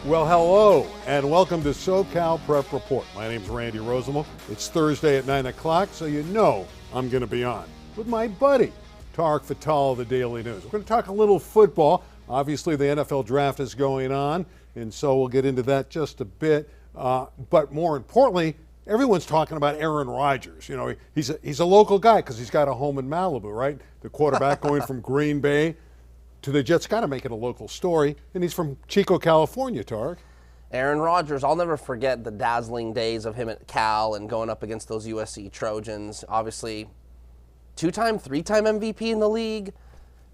Well, hello, and welcome to SoCal Prep Report. My name's Randy Rosenwald. It's Thursday at 9 o'clock, so you know I'm going to be on with my buddy, Tarek of the Daily News. We're going to talk a little football. Obviously, the NFL draft is going on, and so we'll get into that just a bit. But more importantly, everyone's talking about Aaron Rodgers. You know, he's a local guy because he's got a home in Malibu, right? The quarterback going from Green Bay to the Jets, got to make it a local story, and he's from Chico, California, Tarek. Aaron Rodgers, I'll never forget the dazzling days of him at Cal and going up against those USC Trojans. Obviously, three-time MVP in the league.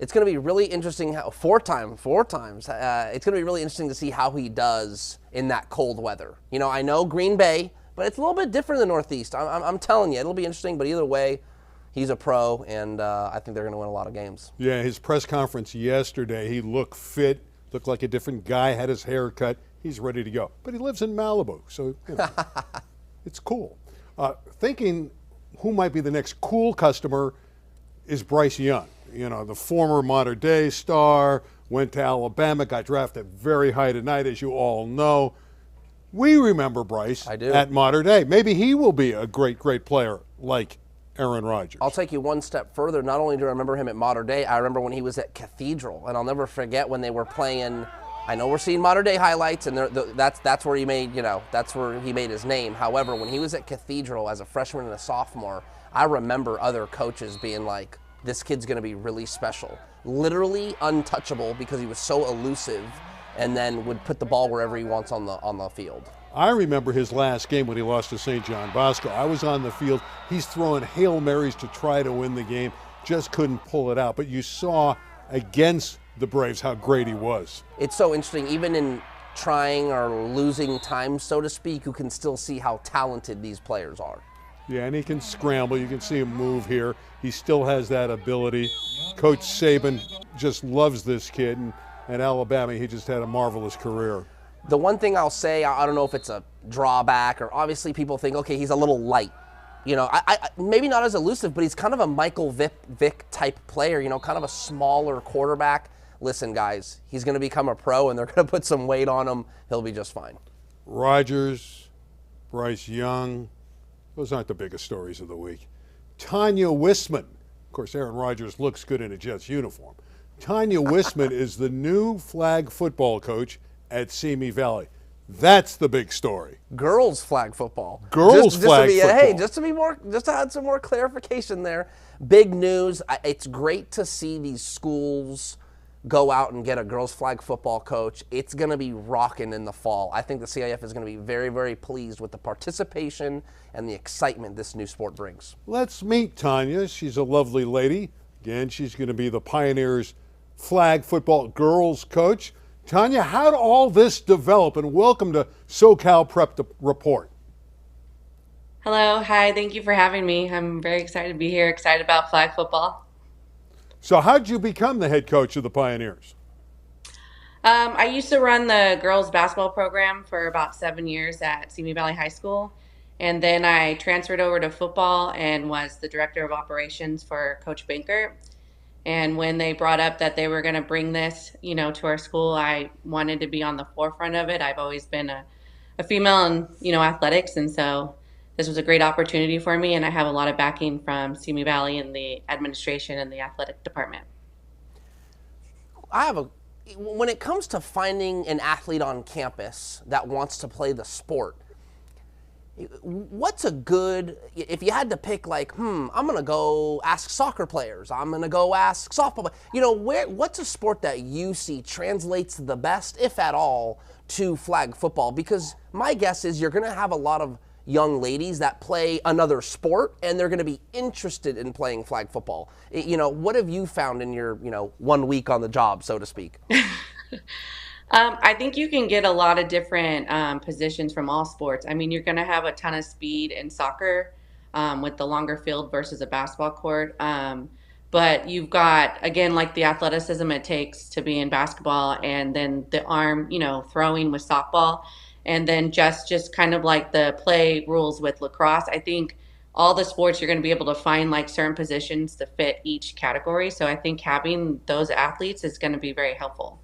It's going to be really interesting, four times. It's going to be really interesting to see how he does in that cold weather. You know, I know Green Bay, but it's a little bit different in the Northeast. I'm telling you, it'll be interesting, but either way, he's a pro, and I think they're going to win a lot of games. Yeah, his press conference yesterday, he looked fit, looked like a different guy, had his hair cut. He's ready to go. But he lives in Malibu, so you know, it's cool. Thinking who might be the next cool customer is Bryce Young. You know, the former Mater Dei star, went to Alabama, got drafted very high tonight, as you all know. We remember Bryce at Mater Dei. Maybe he will be a great, great player like Aaron Rodgers. I'll take you one step further. Not only do I remember him at Mater Dei, I remember when he was at Cathedral, and I'll never forget when they were playing. I know we're seeing Mater Dei highlights, and that's where he made that's where he made his name. However, when he was at Cathedral as a freshman and a sophomore, I remember other coaches being like, "This kid's going to be really special." Literally untouchable because he was so elusive, and then would put the ball wherever he wants on the field. I remember his last game when he lost to St. John Bosco. I was on the field. He's throwing Hail Marys to try to win the game. Just couldn't pull it out. But you saw against the Braves how great he was. It's so interesting. Even in trying or losing time, so to speak, you can still see how talented these players are. Yeah, and he can scramble. You can see him move here. He still has that ability. Coach Saban just loves this kid. And at Alabama, he just had a marvelous career. The one thing I'll say, I don't know if it's a drawback or obviously people think, okay, he's a little light. You know, I maybe not as elusive, but he's kind of a Michael Vick type player, you know, kind of a smaller quarterback. Listen, guys, he's going to become a pro, and they're going to put some weight on him. He'll be just fine. Rodgers, Bryce Young, those aren't the biggest stories of the week. Tanya Wismann. Of course, Aaron Rodgers looks good in a Jets uniform. Tanya Wismann is the new flag football coach at Simi Valley. That's the big story. Girls flag football. Girls flag football. Hey, just to add some more clarification there. Big news. It's great to see these schools go out and get a girls flag football coach. It's going to be rocking in the fall. I think the CIF is going to be very, very pleased with the participation and the excitement this new sport brings. Let's meet Tanya. She's a lovely lady. Again, she's going to be the Pioneers flag football girls coach. Tanya, how did all this develop? And welcome to SoCal Prep Report. Hello, hi, thank you for having me. I'm very excited to be here, excited about flag football. So how did you become the head coach of the Pioneers? I used to run the girls basketball program for about 7 years at Simi Valley High School. And then I transferred over to football and was the director of operations for Coach Banker. And when they brought up that they were going to bring this, you know, to our school, I wanted to be on the forefront of it. I've always been a female in, you know, athletics. And so this was a great opportunity for me. And I have a lot of backing from Simi Valley and the administration and the athletic department. When it comes to finding an athlete on campus that wants to play the sport, what's a good, if you had to pick like, I'm going to go ask soccer players, I'm going to go ask softball, you know, what's a sport that you see translates the best, if at all, to flag football? Because my guess is you're going to have a lot of young ladies that play another sport and they're going to be interested in playing flag football. You know, what have you found in your, 1 week on the job, so to speak? I think you can get a lot of different positions from all sports. I mean, you're going to have a ton of speed in soccer with the longer field versus a basketball court. But you've got, again, like the athleticism it takes to be in basketball, and then the arm, throwing with softball, and then just kind of like the play rules with lacrosse. I think all the sports you're going to be able to find like certain positions to fit each category. So I think having those athletes is going to be very helpful.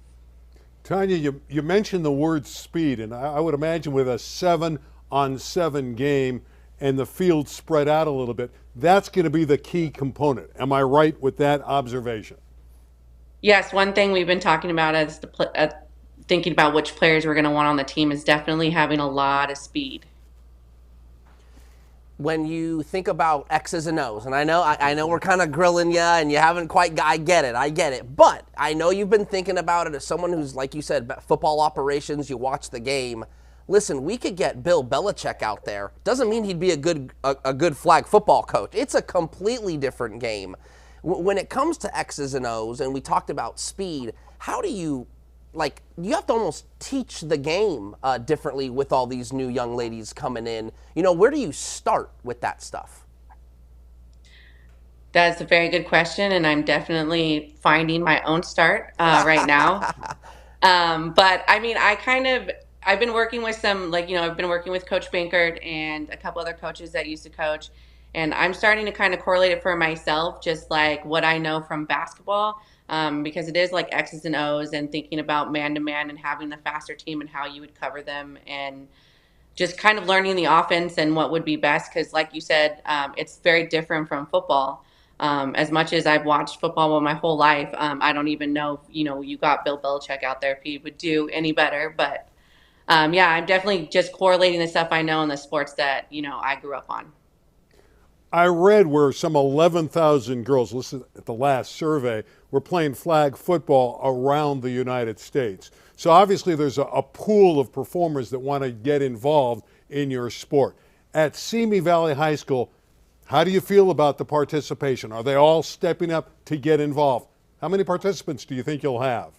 Tanya, you mentioned the word speed, and I would imagine with a 7-on-7 game and the field spread out a little bit, that's going to be the key component. Am I right with that observation? Yes, one thing we've been talking about as thinking about which players we're going to want on the team is definitely having a lot of speed. When you think about X's and O's, and I know we're kind of grilling you, and you haven't quite. I get it. But I know you've been thinking about it as someone who's, like you said, football operations. You watch the game. Listen, we could get Bill Belichick out there. Doesn't mean he'd be a good flag football coach. It's a completely different game. When it comes to X's and O's, and we talked about speed, how do you have to almost teach the game differently with all these new young ladies coming in. Where do you start with that stuff? That's a very good question, and I'm definitely finding my own start right now. But I mean, I've been working with I've been working with Coach Bankert and a couple other coaches that used to coach, and I'm starting to kind of correlate it for myself, just like what I know from basketball. Because it is like X's and O's and thinking about man to man and having the faster team and how you would cover them and just kind of learning the offense and what would be best. Because like you said, it's very different from football. As much as I've watched football my whole life, I don't even know, you got Bill Belichick out there if he would do any better. But yeah, I'm definitely just correlating the stuff I know in the sports that, I grew up on. I read where some 11,000 girls, listen at the last survey, were playing flag football around the United States. So obviously there's a pool of performers that want to get involved in your sport. At Simi Valley High School, how do you feel about the participation? Are they all stepping up to get involved? How many participants do you think you'll have?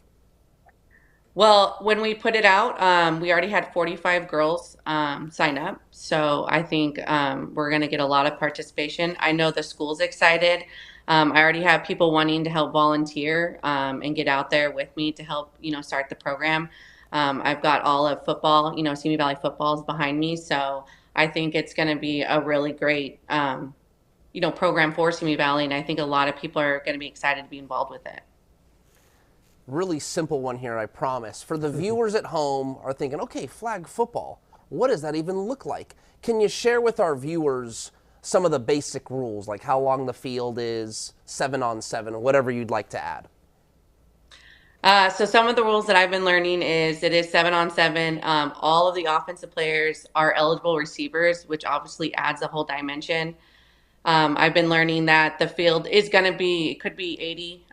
Well, when we put it out, we already had 45 girls sign up. So I think we're going to get a lot of participation. I know the school's excited. I already have people wanting to help volunteer and get out there with me to help, start the program. I've got all of football, Simi Valley football is behind me. So I think it's going to be a really great, program for Simi Valley. And I think a lot of people are going to be excited to be involved with it. Really simple one here, I promise. For the viewers at home are thinking, okay, flag football, what does that even look like? Can you share with our viewers some of the basic rules, like how long the field is, 7-on-7, whatever you'd like to add? So some of the rules that I've been learning is it is 7-on-7. All of the offensive players are eligible receivers, which obviously adds a whole dimension. I've been learning that the field is going to be, it could be 80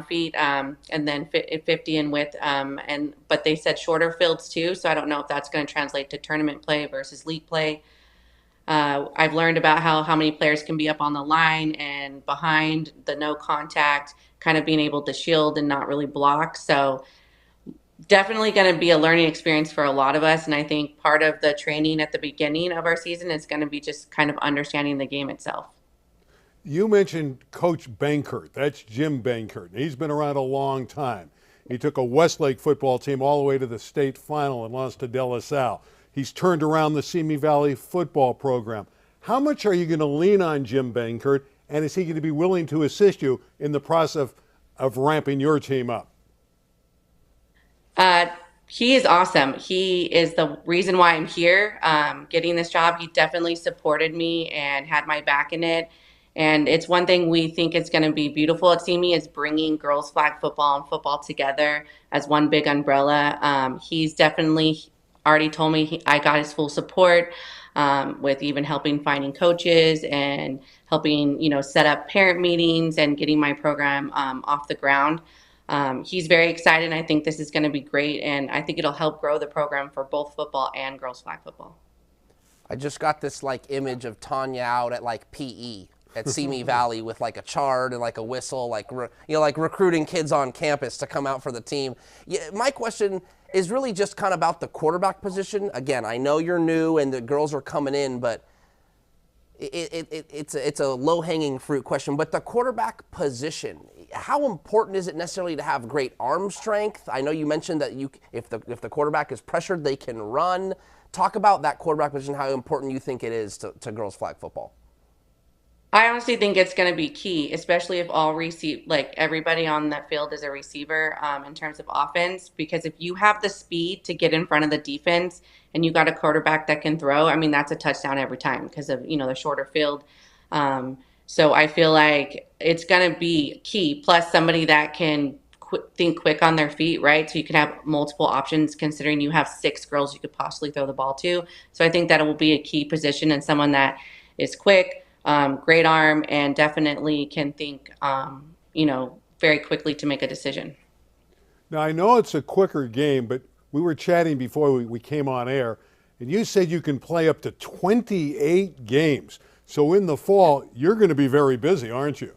feet and then 50 in width. But they said shorter fields too. So I don't know if that's going to translate to tournament play versus league play. I've learned about how many players can be up on the line and behind the no contact, kind of being able to shield and not really block. So definitely going to be a learning experience for a lot of us. And I think part of the training at the beginning of our season is going to be just kind of understanding the game itself. You mentioned Coach Bankert. That's Jim Bankert. He's been around a long time. He took a Westlake football team all the way to the state final and lost to De La Salle. He's turned around the Simi Valley football program. How much are you going to lean on Jim Bankert, and is he going to be willing to assist you in the process of ramping your team up? He is awesome. He is the reason why I'm here, getting this job. He definitely supported me and had my back in it. And it's one thing we think is going to be beautiful at Simi is bringing girls flag football and football together as one big umbrella. He's definitely already told me I got his full support with even helping finding coaches and helping, set up parent meetings and getting my program off the ground. He's very excited, and I think this is going to be great, and I think it'll help grow the program for both football and girls flag football. I just got this image of Tanya out at PE at Simi Valley with a chart and a whistle, recruiting kids on campus to come out for the team. Yeah, my question is really just kind of about the quarterback position. Again, I know you're new and the girls are coming in, but it's a low-hanging fruit question. But the quarterback position, how important is it necessarily to have great arm strength? I know you mentioned that if the quarterback is pressured, they can run. Talk about that quarterback position, how important you think it is to girls flag football. I honestly think it's going to be key, especially if like everybody on the field is a receiver in terms of offense. Because if you have the speed to get in front of the defense and you got a quarterback that can throw, I mean, that's a touchdown every time because of, the shorter field. Um, so I feel like it's going to be key. Plus, somebody that can think quick on their feet, right? So you can have multiple options considering you have 6 girls you could possibly throw the ball to. So I think that it will be a key position and someone that is quick, great arm, and definitely can think, very quickly to make a decision. Now, I know it's a quicker game, but we were chatting before we came on air, and you said you can play up to 28 games. So in the fall, you're going to be very busy, aren't you?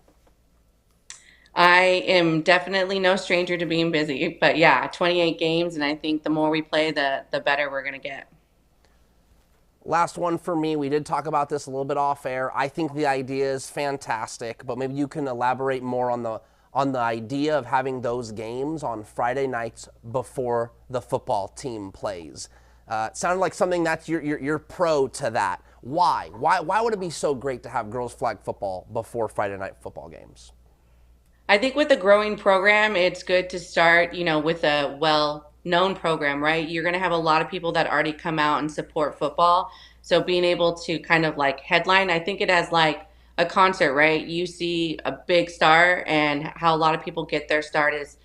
I am definitely no stranger to being busy, but yeah, 28 games, and I think the more we play, the better we're going to get. Last one for me. We did talk about this a little bit off air. I think the idea is fantastic, but maybe you can elaborate more on the idea of having those games on Friday nights before the football team plays. It sounded like something that's you're pro to that. Why? Why would it be so great to have girls flag football before Friday night football games? I think with a growing program, it's good to start, with a well-known program, right? You're going to have a lot of people that already come out and support football. So being able to kind of like headline, I think it as like a concert, right? You see a big star, and how a lot of people get their start is,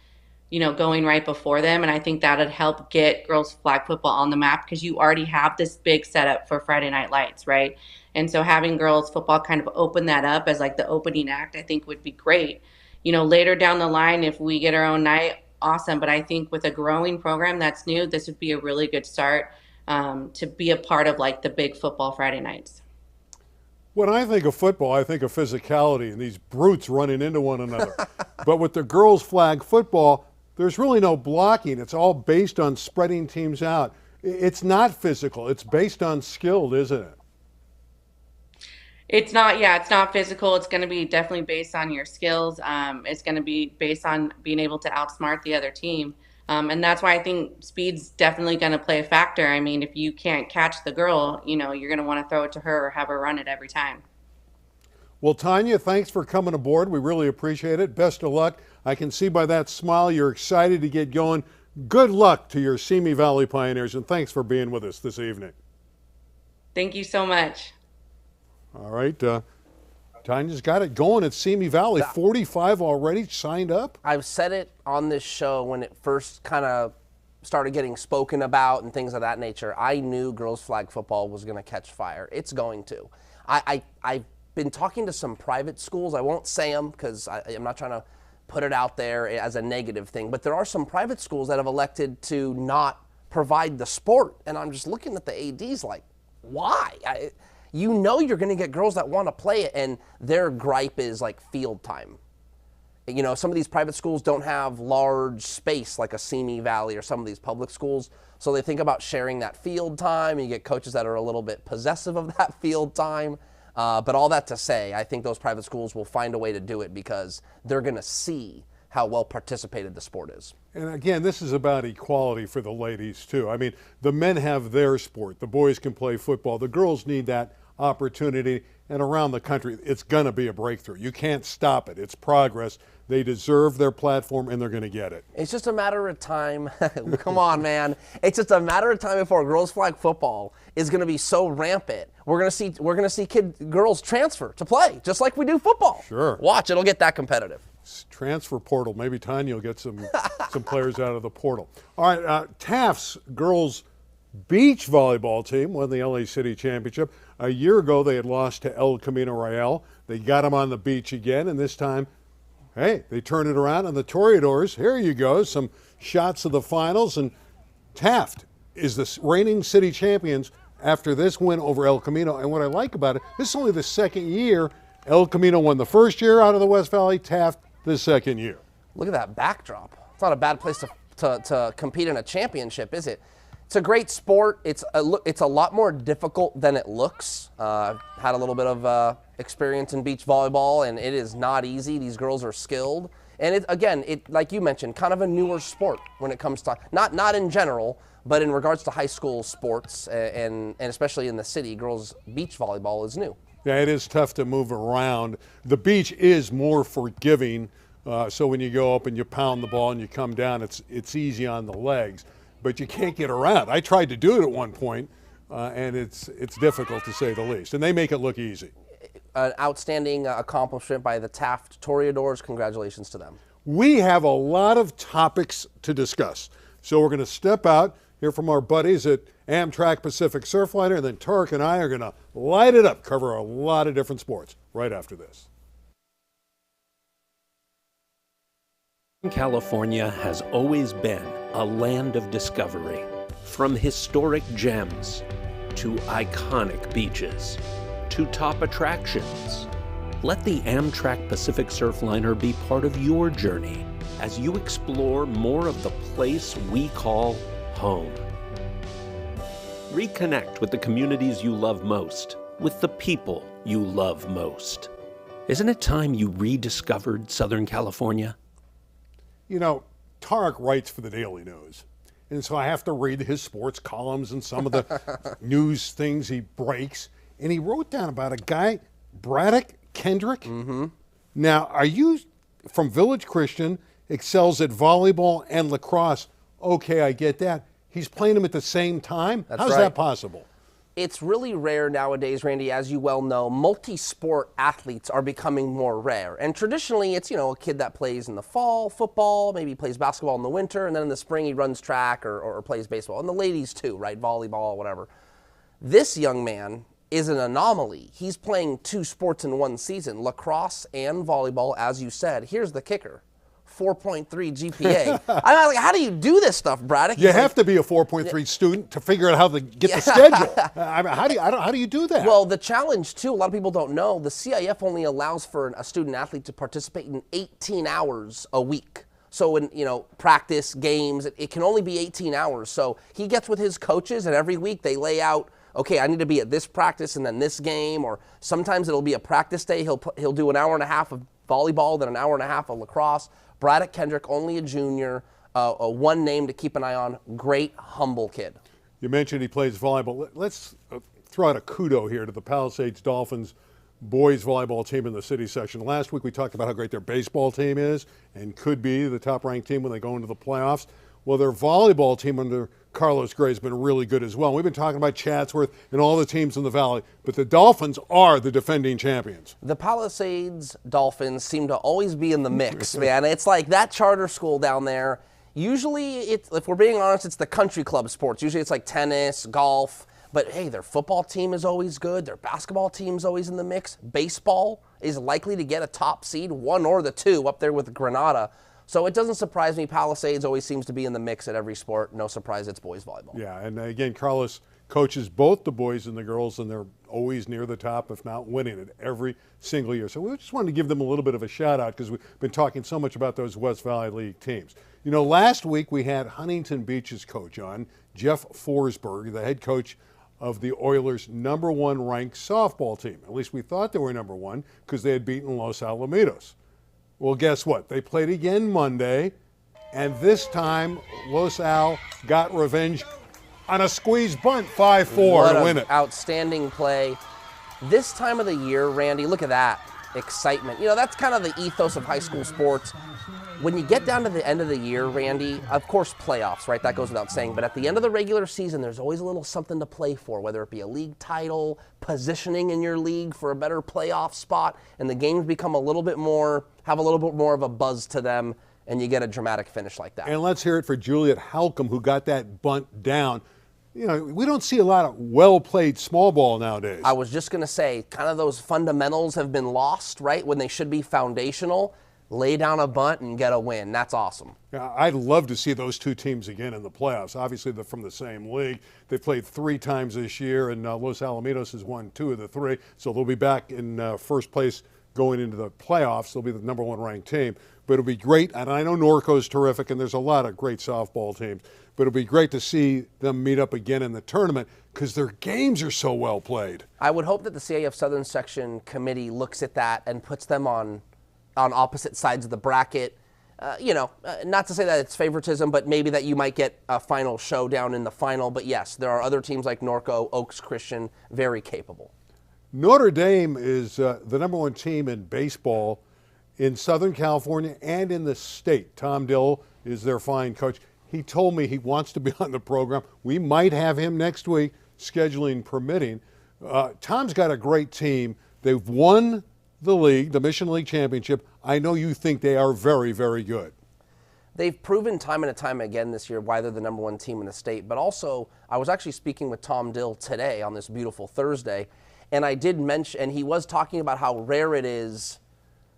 going right before them. And I think that would help get girls flag football on the map because you already have this big setup for Friday Night Lights, right? And so having girls football kind of open that up as like the opening act, I think would be great. Later down the line, if we get our own night, awesome. But I think with a growing program that's new, this would be a really good start to be a part of like the big football Friday nights. When I think of football, I think of physicality and these brutes running into one another. But with the girls' flag football, there's really no blocking. It's all based on spreading teams out. It's not physical. It's based on skill, isn't it? It's not, yeah, it's not physical. It's going to be definitely based on your skills. It's going to be based on being able to outsmart the other team. And that's why I think speed's definitely going to play a factor. I mean, if you can't catch the girl, you're going to want to throw it to her or have her run it every time. Well, Tanya, thanks for coming aboard. We really appreciate it. Best of luck. I can see by that smile you're excited to get going. Good luck to your Simi Valley Pioneers, and thanks for being with us this evening. Thank you so much. All right. Tanya's got it going at Simi Valley. 45 already signed up. I've said it on this show when it first kind of started getting spoken about and things of that nature. I knew girls flag football was going to catch fire. It's going to. I've been talking to some private schools. I won't say them because I'm not trying to put it out there as a negative thing, but there are some private schools that have elected to not provide the sport. And I'm just looking at the ADs like, why? You're going to get girls that want to play it, and their gripe is like field time. Some of these private schools don't have large space like a Simi Valley or some of these public schools, so they think about sharing that field time, and you get coaches that are a little bit possessive of that field time. But all that to say, I think those private schools will find a way to do it because they're going to see how well participated the sport is. And again, this is about equality for the ladies too. I mean, the men have their sport. The boys can play football. The girls need that opportunity. And around the country, it's going to be a breakthrough. You can't stop it. It's progress. They deserve their platform, and they're going to get it. It's just a matter of time. Come on, man. It's just a matter of time before girls flag football is going to be so rampant. We're going to see girls transfer to play, just like we do football. Sure. Watch, it'll get that competitive. Transfer portal. Maybe Tanya will get some players out of the portal. All right, Taft's girls beach volleyball team won the LA City Championship. A year ago, they had lost to El Camino Real. They got them on the beach again, and this time, hey, they turned it around. And the Toreadors, here you go, some shots of the finals. And Taft is the reigning city champions after this win over El Camino. And what I like about it, this is only the second year. El Camino won the first year out of the West Valley, Taft the second year. Look at that backdrop. It's not a bad place to compete in a championship, is it? It's a great sport. It's a lot more difficult than it looks. I've had a little bit of experience in beach volleyball, and it is not easy. These girls are skilled. And it like you mentioned, kind of a newer sport when it comes to, not in general, but in regards to high school sports, and especially in the city, girls beach volleyball is new. Yeah, it is tough to move around. The beach is more forgiving, so when you go up and you pound the ball and you come down, it's easy on the legs, but you can't get around. I tried to do it at one point, and it's difficult to say the least, and they make it look easy. An outstanding accomplishment by the Taft Toreadors. Congratulations to them. We have a lot of topics to discuss, so we're going to step out, hear from our buddies at Amtrak Pacific Surfliner, and then Tarek and I are going to light it up, cover a lot of different sports right after this. California has always been a land of discovery. From historic gems to iconic beaches to top attractions. Let the Amtrak Pacific Surfliner be part of your journey as you explore more of the place we call home. Reconnect with the communities you love most, with the people you love most. Isn't it time you rediscovered Southern California? You know, Tarek writes for the Daily News, and so I have to read his sports columns and some of the news things he breaks. And he wrote down about a guy, Braddock Kendrick. Mm-hmm. Now, are you from Village Christian, excels at volleyball and lacrosse? Okay, I get that. He's playing them at the same time? How's that possible? It's really rare nowadays, Randy, as you well know. Multi-sport athletes are becoming more rare. And traditionally, it's, a kid that plays in the fall, football, maybe plays basketball in the winter, and then in the spring he runs track or plays baseball. And the ladies too, right? Volleyball, whatever. This young man is an anomaly. He's playing 2 sports in one season, lacrosse and volleyball, as you said. Here's the kicker. 4.3 GPA. I'm like, how do you do this stuff, Braddock? You have to be a 4.3 student to figure out how to get the schedule. I mean, how do you do that? Well, the challenge, too, a lot of people don't know, the CIF only allows for a student athlete to participate in 18 hours a week. So in, practice, games, it can only be 18 hours. So he gets with his coaches, and every week they lay out, okay, I need to be at this practice and then this game, or sometimes it'll be a practice day. He'll do an hour and a half of volleyball, then an hour and a half of lacrosse. Braddock Kendrick, only a junior, one name to keep an eye on. Great, humble kid. You mentioned he plays volleyball. Let's throw out a kudo here to the Palisades Dolphins boys volleyball team in the city section. Last week we talked about how great their baseball team is and could be the top-ranked team when they go into the playoffs. Well, their volleyball team under Carlos Gray has been really good as well. We've been talking about Chatsworth and all the teams in the Valley, but the Dolphins are the defending champions. The Palisades Dolphins seem to always be in the mix, man. It's like that charter school down there. Usually, if we're being honest, it's the country club sports. Usually it's like tennis, golf. But, hey, their football team is always good. Their basketball team's always in the mix. Baseball is likely to get a top seed, 1 or the 2, up there with Granada. So it doesn't surprise me. Palisades always seems to be in the mix at every sport. No surprise it's boys volleyball. Yeah, and again, Carlos coaches both the boys and the girls, and they're always near the top, if not winning it, every single year. So we just wanted to give them a little bit of a shout-out because we've been talking so much about those West Valley League teams. Last week we had Huntington Beach's coach on, Jeff Forsberg, the head coach of the Oilers' #1 ranked softball team. At least we thought they were #1 because they had beaten Los Alamitos. Well, guess what? They played again Monday, and this time Los Al got revenge on a squeeze bunt, 5-4 to win it. Outstanding play. This time of the year, Randy, look at that excitement. That's kind of the ethos of high school sports. When you get down to the end of the year, Randy, of course playoffs, right? That goes without saying. But at the end of the regular season, there's always a little something to play for, whether it be a league title, positioning in your league for a better playoff spot, and the games become have a little bit more of a buzz to them, and you get a dramatic finish like that. And let's hear it for Juliet Halcomb, who got that bunt down. We don't see a lot of well-played small ball nowadays. I was just going to say, kind of those fundamentals have been lost, right, when they should be foundational. Lay down a bunt and get a win. That's awesome. Yeah, I'd love to see those two teams again in the playoffs. Obviously, they're from the same league. They've played 3 times this year, and Los Alamitos has won 2 of the 3. So they'll be back in first place going into the playoffs. They'll be the #1 ranked team. But it'll be great. And I know Norco's terrific, and there's a lot of great softball teams. But it'll be great to see them meet up again in the tournament because their games are so well played. I would hope that the CAF Southern Section Committee looks at that and puts them on opposite sides of the bracket. Not to say that it's favoritism, but maybe that you might get a final showdown in the final. But yes, there are other teams like Norco, Oaks Christian, very capable. Notre Dame is the #1 team in baseball in Southern California and in the state. Tom Dill is their fine coach. He told me he wants to be on the program. We might have him next week, scheduling permitting. Tom's got a great team. They've won the league, the Mission League Championship. I know you think they are very, very good. They've proven time and time again this year why they're the #1 team in the state. But also, I was actually speaking with Tom Dill today on this beautiful Thursday, and I did mention, and he was talking about how rare it is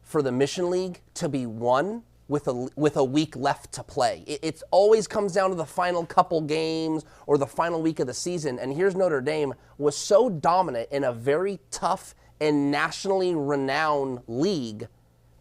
for the Mission League to be won with a week left to play. It always comes down to the final couple games or the final week of the season. And here's Notre Dame was so dominant in a very tough and nationally renowned league.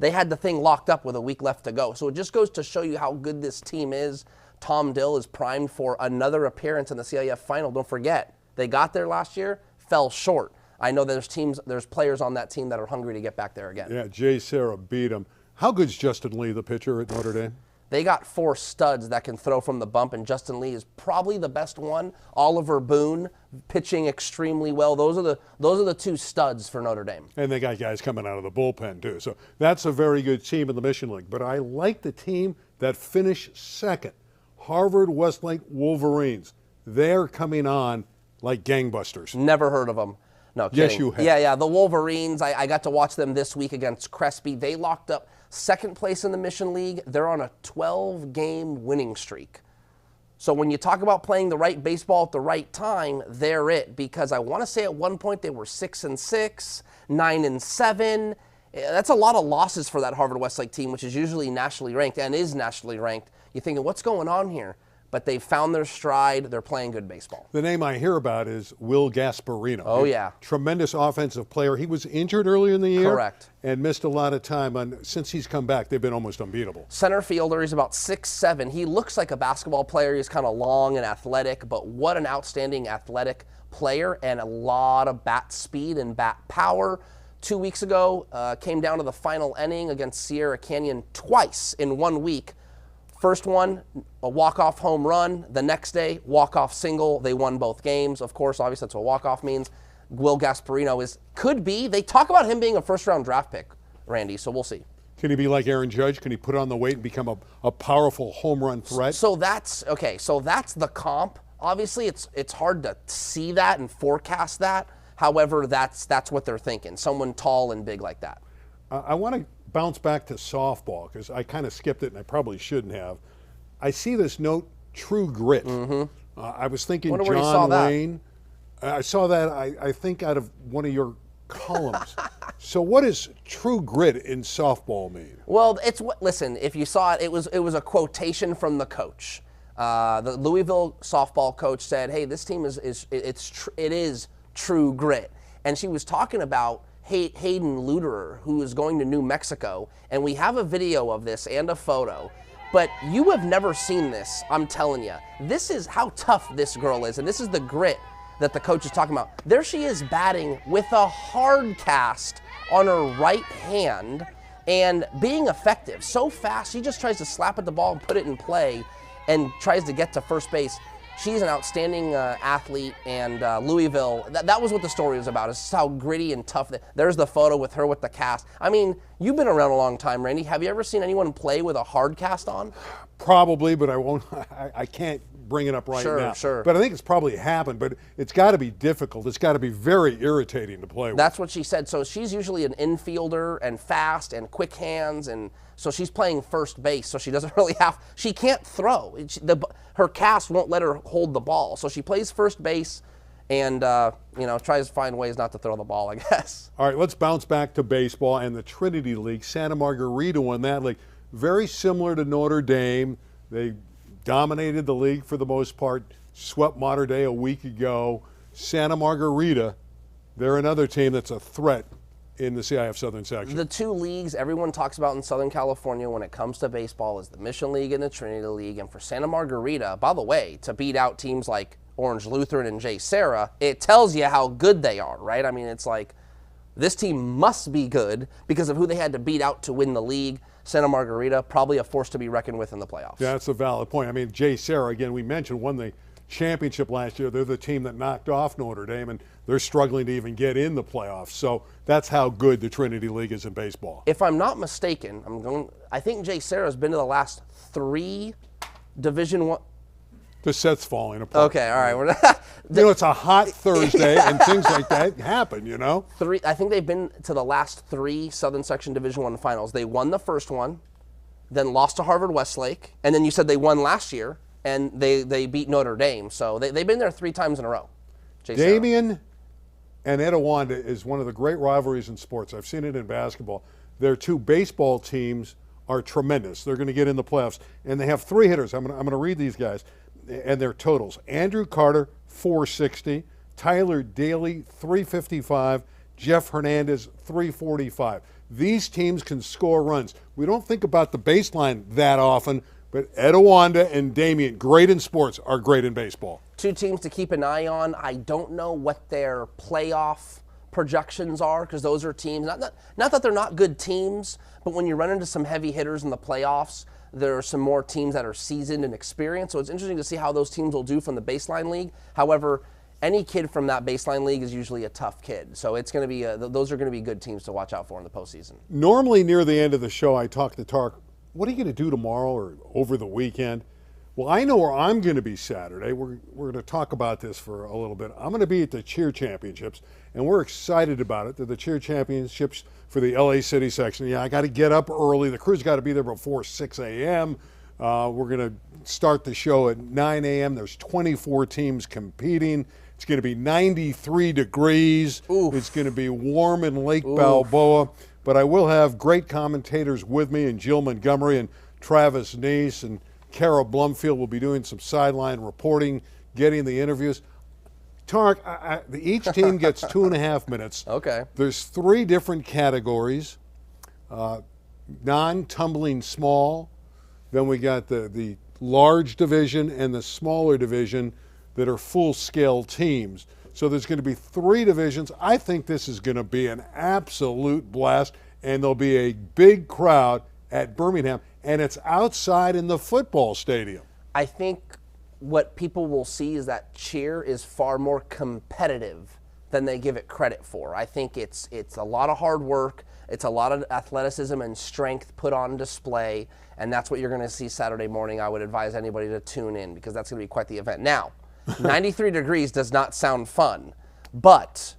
They had the thing locked up with a week left to go. So it just goes to show you how good this team is. Tom Dill is primed for another appearance in the CIF final. Don't forget, they got there last year, fell short. I know there's players on that team that are hungry to get back there again. Yeah, Jay Serra beat them. How good's Justin Lee, the pitcher at Notre Dame? They got 4 studs that can throw from the bump, and Justin Lee is probably the best one. Oliver Boone pitching extremely well. Those are the 2 studs for Notre Dame. And they got guys coming out of the bullpen too. So that's a very good team in the Mission League. But I like the team that finished second, Harvard Westlake Wolverines. They're coming on like gangbusters. Never heard of them. No, kidding. Yes, you have. Yeah, the Wolverines, I got to watch them this week against Crespi. They locked up second place in the Mission League. They're on a 12-game winning streak. So when you talk about playing the right baseball at the right time, they're it. Because I want to say at one point they were 6-6, 9-7. That's a lot of losses for that Harvard Westlake team, which is usually nationally ranked and is nationally ranked. You're thinking, what's going on here? But they've found their stride. They're playing good baseball. The name I hear about is Will Gasparino. Oh, yeah. Tremendous offensive player. He was injured earlier in the year. Correct. And missed a lot of time. Since he's come back, they've been almost unbeatable. Center fielder. He's about 6'7". He looks like a basketball player. He's kind of long and athletic, but what an outstanding athletic player and a lot of bat speed and bat power. 2 weeks ago, came down to the final inning against Sierra Canyon twice in 1 week. First one, a walk-off home run. The next day, walk-off single. They won both games. Of course, obviously that's what walk-off means. Will Gasparino could be. They talk about him being a first-round draft pick, Randy, so we'll see. Can he be like Aaron Judge? Can he put on the weight and become a powerful home run threat? So that's the comp. Obviously, it's hard to see that and forecast that. However, that's what they're thinking. Someone tall and big like that. I want to bounce back to softball because I kind of skipped it and I probably shouldn't have. I see this note, true grit. I was thinking John Wayne. I saw that, I think, out of one of your columns. So what does true grit in softball mean? Well, listen, if you saw it, it was a quotation from the coach. The Louisville softball coach said, hey, this team it is true grit. And she was talking about Hayden Luderer, who is going to New Mexico, and we have a video of this and a photo, but you have never seen this, I'm telling you. This is how tough this girl is, and this is the grit that the coach is talking about. There she is batting with a hard cast on her right hand and being effective. So fast, she just tries to slap at the ball and put it in play and tries to get to first base. She's an outstanding athlete, and Louisville, that was what the story was about. It's how gritty and tough. There's the photo with her with the cast. I mean, you've been around a long time, Randy. Have you ever seen anyone play with a hard cast on? Probably, but I won't. I can't bring it up right now. Sure. But I think it's probably happened, but it's got to be difficult. It's got to be very irritating to play with. That's what she said. So she's usually an infielder and fast and quick hands, and so she's playing first base, so she doesn't really she can't throw. Her cast won't let her hold the ball, so she plays first base and tries to find ways not to throw the ball, I guess. All right, let's bounce back to baseball and the Trinity League. Santa Margarita won that league. Very similar to Notre Dame. They dominated the league for the most part, swept Mater Dei a week ago. Santa Margarita, they're another team that's a threat in the CIF Southern section. The 2 leagues everyone talks about in Southern California when it comes to baseball is the Mission League and the Trinity League. And for Santa Margarita, by the way, to beat out teams like Orange Lutheran and Jay Serra, it tells you how good they are, right? I mean, it's like this team must be good because of who they had to beat out to win the league. Santa Margarita, probably a force to be reckoned with in the playoffs. Yeah, that's a valid point. I mean, Jay Serra, again, we mentioned, won the championship last year. They're the team that knocked off Notre Dame, and they're struggling to even get in the playoffs. So that's how good the Trinity League is in baseball. If I'm not mistaken, I think Jay Serra's been to the last 3 Division I. The set's falling apart. Okay, all right. It's a hot Thursday, and things like that happen, I think they've been to the last 3 Southern Section Division I finals. They won the first one, then lost to Harvard Westlake, and then you said they won last year, and they beat Notre Dame. So they've been there 3 times in a row. Damien and Etiwanda is one of the great rivalries in sports. I've seen it in basketball. Their 2 baseball teams are tremendous. They're going to get in the playoffs, and they have 3 hitters. I'm going to read these guys and their totals. Andrew Carter, 460. Tyler Daly, 355. Jeff Hernandez, 345. These teams can score runs. We don't think about the baseline that often, but Etiwanda and Damien, great in sports, are great in baseball. 2 teams to keep an eye on. I don't know what their playoff projections are, because those are teams, not that they're not good teams, but when you run into some heavy hitters in the playoffs, there are some more teams that are seasoned and experienced. So it's interesting to see how those teams will do from the baseline league. However, any kid from that baseline league is usually a tough kid. So it's going to be those are going to be good teams to watch out for in the postseason. Normally near the end of the show, I talk to Tarek, what are you going to do tomorrow or over the weekend? Well, I know where I'm going to be Saturday. We're going to talk about this for a little bit. I'm going to be at the Cheer Championships, and we're excited about it. They're the Cheer Championships for the LA City section. Yeah, I got to get up early. The crew's got to be there before 6 a.m. We're going to start the show at 9 a.m. There's 24 teams competing. It's going to be 93 degrees. Oof. It's going to be warm in Lake Balboa. But I will have great commentators with me, and Jill Montgomery and Travis Neese and Kara Blumfield will be doing some sideline reporting, getting the interviews. Tarek, each team gets 2.5 minutes. Okay. There's 3 different categories, non-tumbling small. Then we got the large division and the smaller division that are full-scale teams. So there's going to be 3 divisions. I think this is going to be an absolute blast, and there'll be a big crowd at Birmingham, and it's outside in the football stadium. I think what people will see is that cheer is far more competitive than they give it credit for. I think it's a lot of hard work. It's a lot of athleticism and strength put on display, and that's what you're going to see Saturday morning. I would advise anybody to tune in, because that's going to be quite the event. Now, 93 degrees does not sound fun, but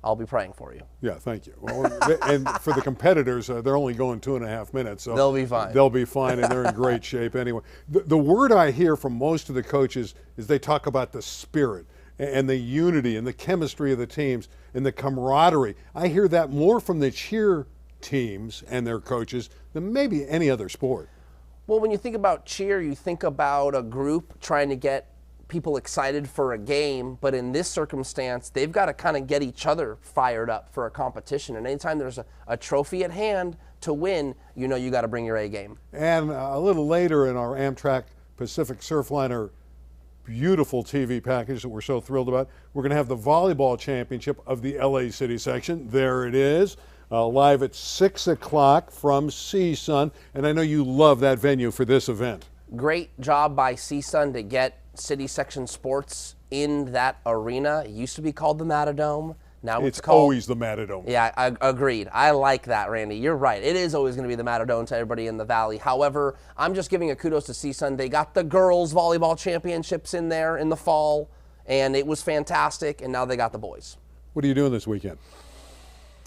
I'll be praying for you. Yeah, thank you. Well, and for the competitors, they're only going 2.5 minutes. So they'll be fine. They'll be fine, and they're in great shape anyway. The word I hear from most of the coaches is they talk about the spirit and the unity and the chemistry of the teams and the camaraderie. I hear that more from the cheer teams and their coaches than maybe any other sport. Well, when you think about cheer, you think about a group trying to get people excited for a game, but in this circumstance, they've got to kind of get each other fired up for a competition. And anytime there's a trophy at hand to win, you know you got to bring your A game. And a little later in our Amtrak Pacific Surfliner beautiful TV package that we're so thrilled about, we're going to have the volleyball championship of the LA City section. There it is, live at 6 o'clock from CSUN. And I know you love that venue for this event. Great job by CSUN to get City Section Sports in that arena. It used to be called the Matadome. Now it's called, always the Matadome. Yeah, agreed. I like that, Randy. You're right. It is always going to be the Matadome to everybody in the Valley. However, I'm just giving a kudos to CSUN. They got the girls volleyball championships in there in the fall, and it was fantastic, and now they got the boys. What are you doing this weekend?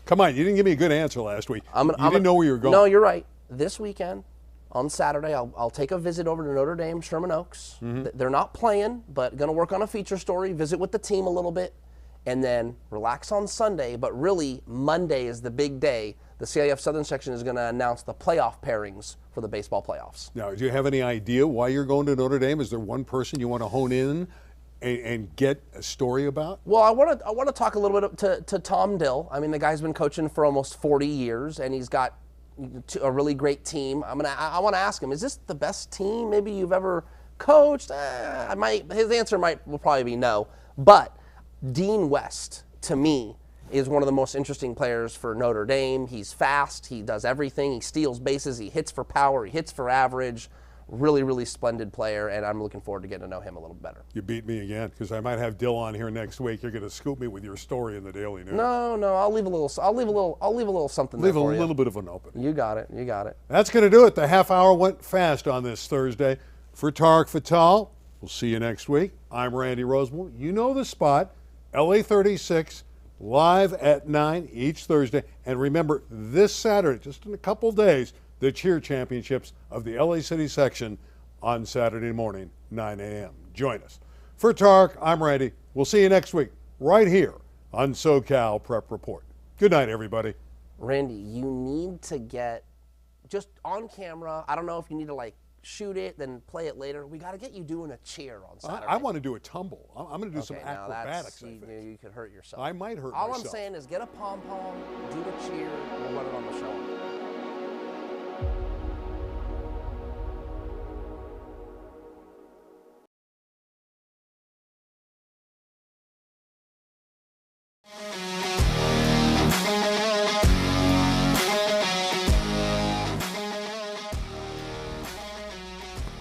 Come on, you didn't give me a good answer last week. You didn't know where you were going. No, you're right. This weekend, on Saturday, I'll take a visit over to Notre Dame, Sherman Oaks. Mm-hmm. They're not playing, but going to work on a feature story, visit with the team a little bit, and then relax on Sunday. But really, Monday is the big day. The CIF Southern Section is going to announce the playoff pairings for the baseball playoffs. Now, do you have any idea why you're going to Notre Dame? Is there one person you want to hone in and get a story about? Well, I want to talk a little bit to Tom Dill. I mean, the guy's been coaching for almost 40 years, and he's got a really great team. I want to ask him, is this the best team maybe you've ever coached? His answer will probably be no. But Dean West, to me, is one of the most interesting players for Notre Dame. He's fast. He does everything. He steals bases. He hits for power. He hits for average. really, really splendid player, and I'm looking forward to getting to know him a little better. You beat me again because I might have Dill on here next week. You're going to scoop me with your story in the Daily News. No, I'll leave a little something Leave there a for you. little bit of an open. You got it. That's going to do it. The half hour went fast on this Thursday. For Tarek Fatal, we'll see you next week. I'm Randy Rosemore. You know the spot, LA 36, live at 9 each Thursday. And remember, this Saturday, just in a couple days, the cheer championships of the LA City section on Saturday morning, 9 a.m. Join us. For Tarek, I'm Randy. We'll see you next week right here on SoCal Prep Report. Good night, everybody. Randy, you need to get just on camera. I don't know if you need to like shoot it, then play it later. We got to get you doing a cheer on Saturday. I want to do a tumble. I'm going to do some acrobatics. You could hurt yourself. I might hurt All myself. I'm saying is get a pom-pom, do a cheer, we'll run it on the show.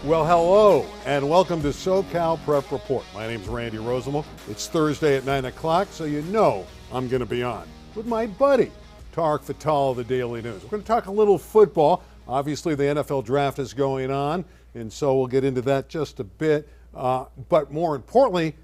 Well, hello, and welcome to SoCal Prep Report. My name's Randy Rosemore. It's Thursday at 9 o'clock, so you know I'm going to be on with my buddy, Tarek Fatal of the Daily News. We're going to talk a little football. Obviously, the NFL draft is going on, and so we'll get into that just a bit. But more importantly,